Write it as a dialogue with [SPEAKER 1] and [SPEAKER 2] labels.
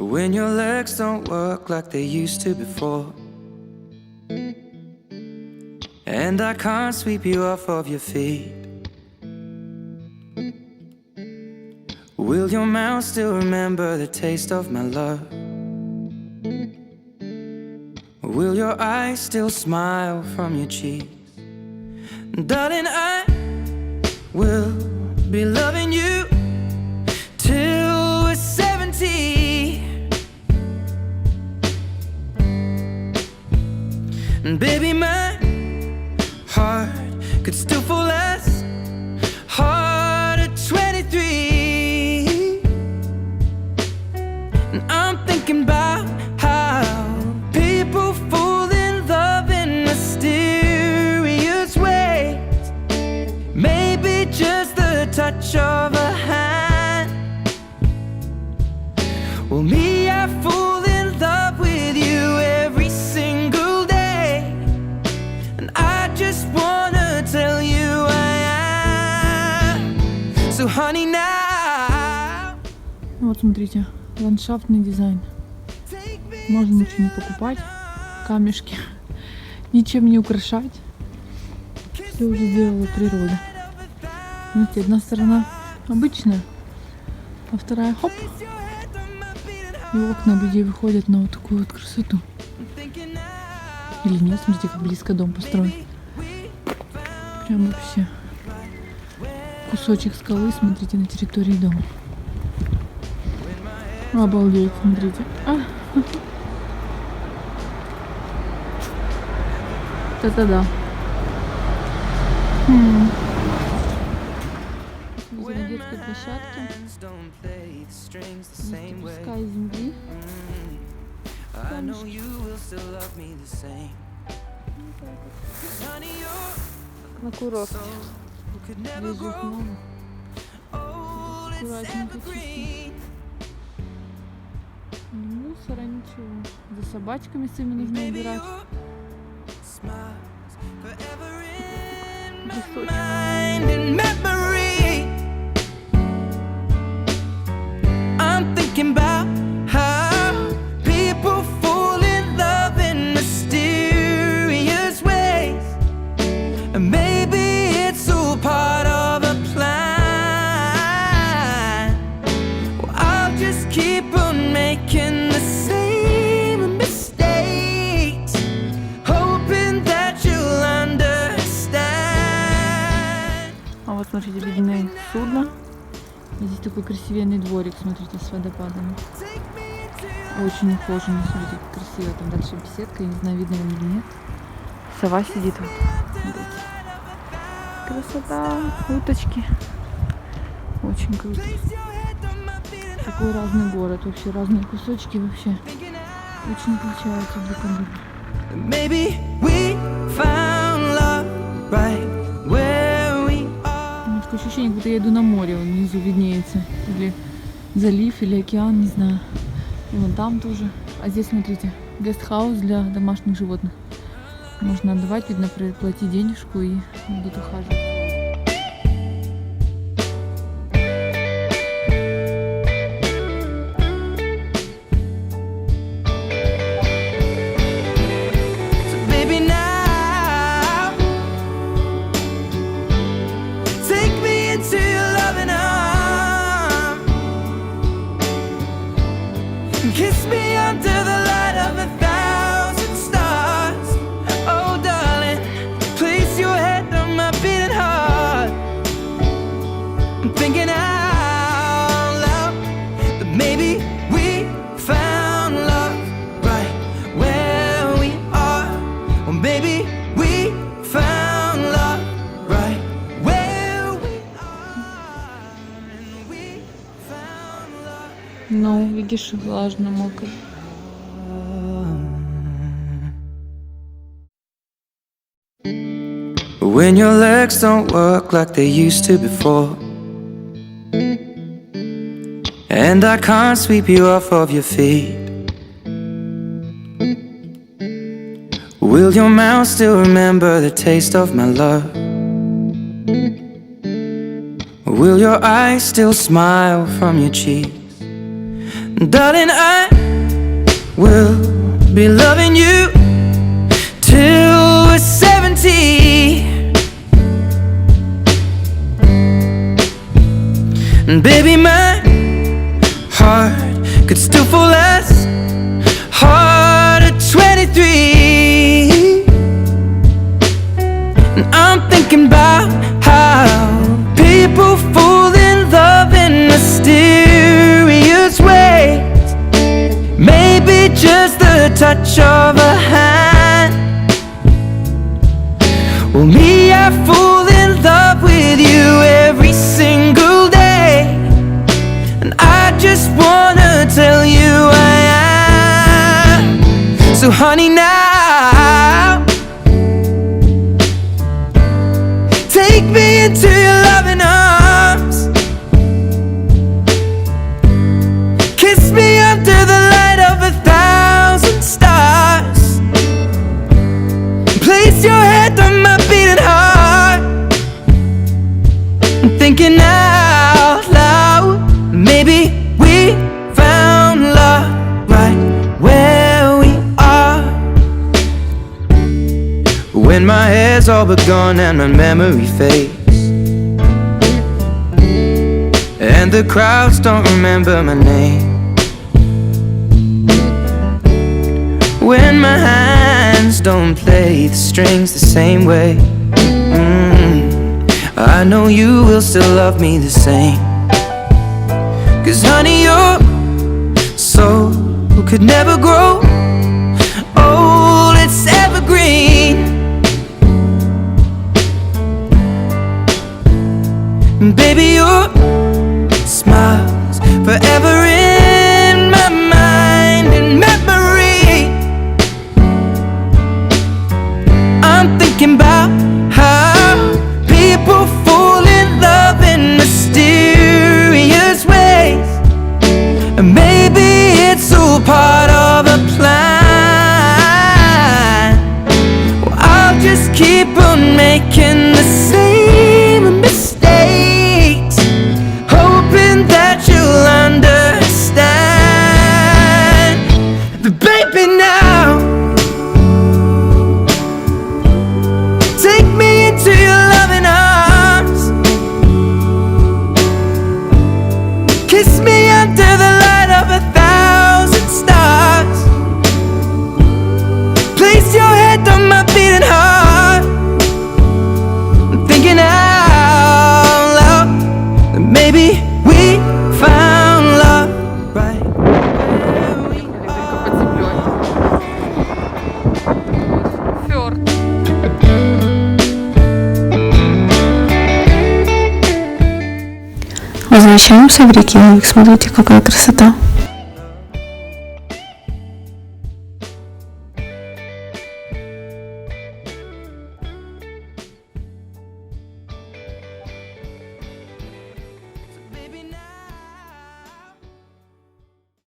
[SPEAKER 1] When your legs don't work like they used to before, and I can't sweep you off of your feet, will your mouth still remember the taste of my love? Will your eyes still smile from your cheeks? Darling, I will be loving you till we're 70. And baby, my heart could still fall as hard at 23. And I'm thinking about how people fall in love in mysterious ways. Maybe just the touch of a hand. Well, me, I fall in love with you every single day, and I just wanna tell you I am. So honey, now.
[SPEAKER 2] Вот смотрите, ландшафтный дизайн. Можно ничего не покупать, камешки, ничем не украшать. Все уже сделала природа. Видите, одна сторона обычная, а вторая хоп. И окна людей выходят на вот такую вот красоту. Или нет, смотрите, как близко дом построен. Прям вообще кусочек скалы, смотрите, на территории дома. Обалдеть, смотрите. Это да. На детской площадке. Пускай земли. Как на курорте. Здесь их много. Аккуратненько, чисто. Мусора ничего. За собачками своими нужно убирать. I'm thinking about how people fall in love in mysterious ways, and maybe it's all part of a plan. Well, I'll just keep on making the same mistakes, hoping that you'll understand. А вот смотрите, видно судно. Здесь такой красивенный дворик, смотрите, с водопадами. Очень ухоженный, смотрите, как красиво. Там дальше беседка, я не знаю, видно вам или нет. Сова сидит вот. Смотрите. Красота, уточки. Очень круто. Такой разный город, вообще разные кусочки вообще. Очень отличаются друг от друга. Такое ощущение, будто я иду на море, вон внизу виднеется. Или залив, или океан, не знаю. И вон там тоже. А здесь, смотрите, гестхаус для домашних животных. Можно отдавать, видно, платить денежку и будут ухаживать.
[SPEAKER 1] Kiss me under the light of 1,000 stars. Oh darling, place your head on my beating heart. I'm thinking out loud that maybe we found love right where we are. Or maybe we found love right where we are. And we found love.
[SPEAKER 2] Ну, видишь, влажно, мокро.
[SPEAKER 1] When your legs don't work like they used to before, and I can't sweep you off of your feet, will your mouth still remember the taste of my love? Will your eyes still smile from your cheeks? Darling, I we'll be loving you till we're 70. And baby, my heart could still fall as hard at 23. And I'm thinking about how people fall in love in mysterious ways. Maybe just the touch of a hand. Well, me, I fall in love with you every single day. And I just wanna tell you I am. So honey, now take me into your loving arms. Kiss me under the light of 1,000 stars. Place your head on my beating heart. I'm thinking out loud, maybe we found love right where we are. When my hair's all but gone and my memory fades, and the crowds don't remember my name. When my hands don't play the strings the same way, I know you will still love me the same. 'Cause honey, your soul could never grow old, it's evergreen. And baby, your smile's forever in my mind and memory. I'm thinking about how people fall in love in mysterious ways. And maybe it's all part of a plan. Well, I'll just keep on making the same mistakes, hoping that you'll understand. But baby, now take me into your loving arms. Kiss me under the light of 1,000 stars. Place your head on my beating heart. I'm thinking out loud that maybe we found love right where we
[SPEAKER 2] Возвращаемся в Рейкьявик. Смотрите, какая красота.